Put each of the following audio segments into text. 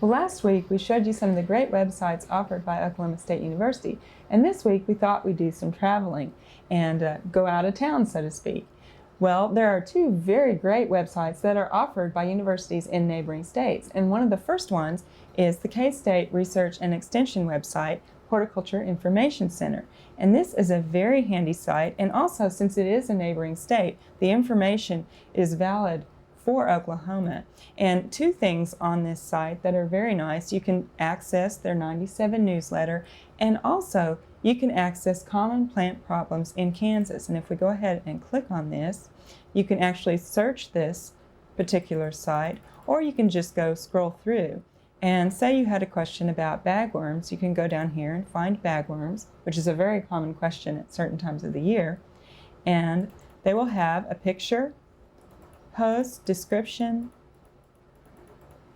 Well, last week we showed you some of the great websites offered by Oklahoma State University, and this week we thought we'd do some traveling and go out of town, so to speak. Well, there are two very great websites that are offered by universities in neighboring states, and one of the first ones is the K-State Research and Extension website, Horticulture Information Center. And this is a very handy site, and also since it is a neighboring state, the information is valid for Oklahoma. And two things on this site that are very nice: you can access their 97 newsletter, and also you can access common plant problems in Kansas. And if we go ahead and click on this, you can actually search this particular site, or you can just go scroll through. And say you had a question about bagworms, you can go down here and find bagworms, which is a very common question at certain times of the year. And they will have a picture, post, description,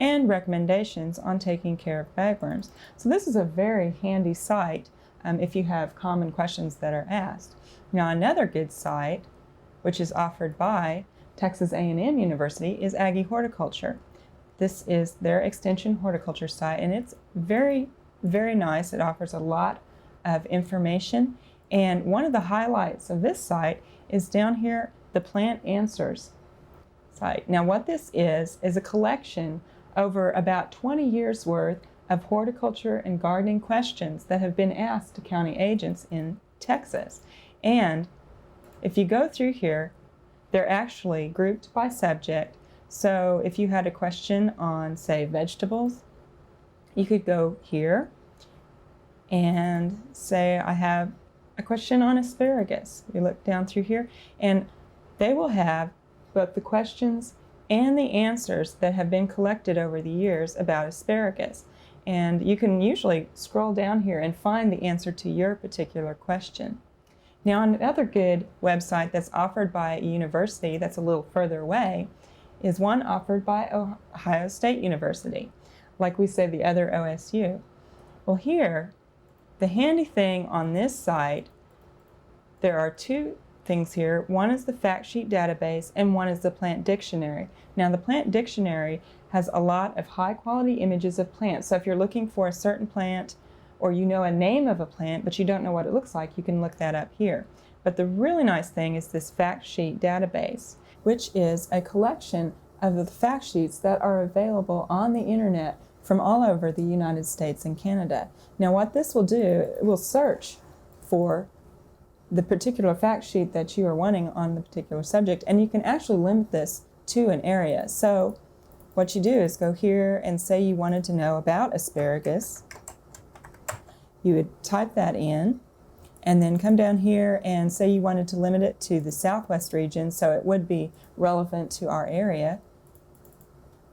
and recommendations on taking care of bagworms. So this is a very handy site if you have common questions that are asked. Now, another good site, which is offered by Texas A&M University, is Aggie Horticulture. This is their extension horticulture site, and it's very, very nice. It offers a lot of information, and one of the highlights of this site is down here, the Plant Answers site. Now, what this is a collection over about 20 years worth of horticulture and gardening questions that have been asked to county agents in Texas. And if you go through here, they're actually grouped by subject. So if you had a question on, say, vegetables, you could go here and say, I have a question on asparagus. You look down through here, and they will have both the questions and the answers that have been collected over the years about asparagus. And you can usually scroll down here and find the answer to your particular question. Now, another good website that's offered by a university that's a little further away is one offered by Ohio State University, like we say the other OSU. Well, here, the handy thing on this site, there are two things here. One is the fact sheet database, and one is the plant dictionary. Now, the plant dictionary has a lot of high quality images of plants. So if you're looking for a certain plant, or you know a name of a plant but you don't know what it looks like, you can look that up here. But the really nice thing is this fact sheet database, which is a collection of the fact sheets that are available on the internet from all over the United States and Canada. Now, what this will do, it will search for the particular fact sheet that you are wanting on the particular subject, and you can actually limit this to an area. So what you do is go here and say you wanted to know about asparagus. You would type that in, and then come down here and say you wanted to limit it to the Southwest region, so it would be relevant to our area,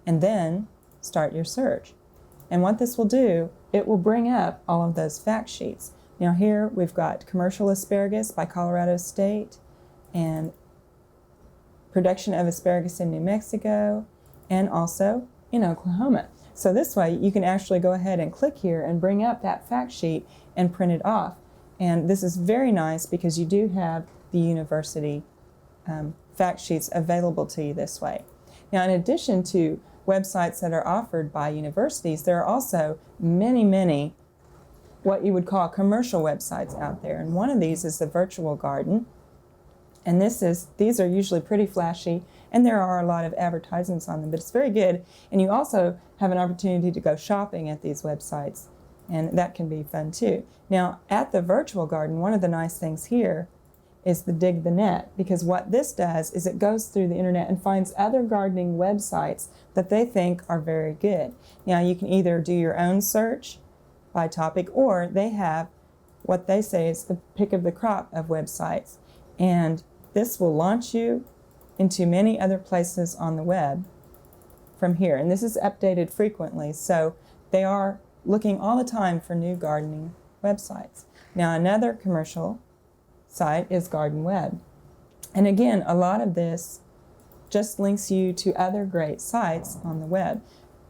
and then start your search. And what this will do, it will bring up all of those fact sheets. Now here we've got commercial asparagus by Colorado State, and production of asparagus in New Mexico, and also in Oklahoma. So this way you can actually go ahead and click here and bring up that fact sheet and print it off. And this is very nice because you do have the university fact sheets available to you this way. Now, in addition to websites that are offered by universities, there are also many, many what you would call commercial websites out there. And one of these is the Virtual Garden. And these are usually pretty flashy, and there are a lot of advertisements on them, but it's very good. And you also have an opportunity to go shopping at these websites, and that can be fun too. Now, at the Virtual Garden, one of the nice things here is the Dig the Net, because what this does is it goes through the internet and finds other gardening websites that they think are very good. Now, you can either do your own search by topic, or they have what they say is the pick of the crop of websites. And this will launch you into many other places on the web from here. And this is updated frequently, so they are looking all the time for new gardening websites. Now, another commercial site is Garden Web. And again, a lot of this just links you to other great sites on the web.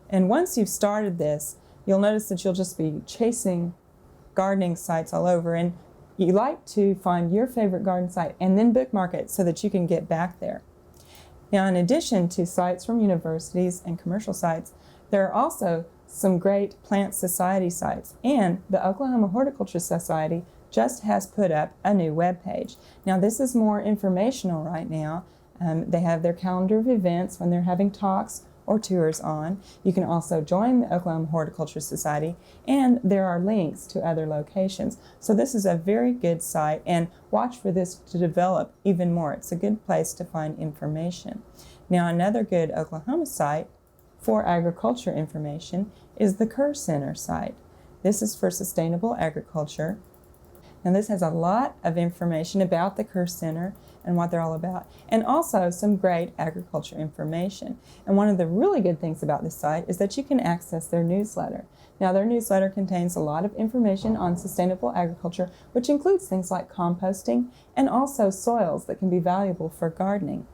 And once you've started this, you'll notice that you'll just be chasing gardening sites all over, and you like to find your favorite garden site and then bookmark it so that you can get back there. Now, in addition to sites from universities and commercial sites, there are also some great plant society sites. And the Oklahoma Horticulture Society just has put up a new webpage. Now this is more informational right now. They have their calendar of events when they're having talks or tours on. You can also join the Oklahoma Horticulture Society, and there are links to other locations. So this is a very good site, and watch for this to develop even more. It's a good place to find information. Now another good Oklahoma site for agriculture information is the Kerr Center site. This is for sustainable agriculture. Now this has a lot of information about the Kerr Center and what they're all about, and also some great agriculture information. And one of the really good things about this site is that you can access their newsletter. Now their newsletter contains a lot of information on sustainable agriculture, which includes things like composting and also soils that can be valuable for gardening.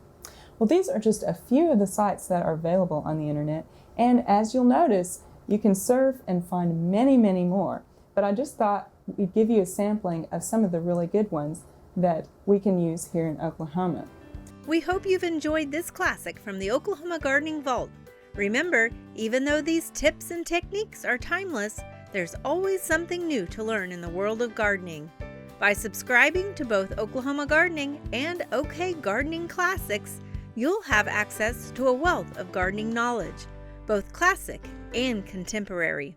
Well, these are just a few of the sites that are available on the internet, and as you'll notice, you can surf and find many, many more. But I just thought we'd give you a sampling of some of the really good ones that we can use here in Oklahoma. We hope you've enjoyed this classic from the Oklahoma Gardening Vault. Remember, even though these tips and techniques are timeless, there's always something new to learn in the world of gardening. By subscribing to both Oklahoma Gardening and OK Gardening Classics, you'll have access to a wealth of gardening knowledge, both classic and contemporary.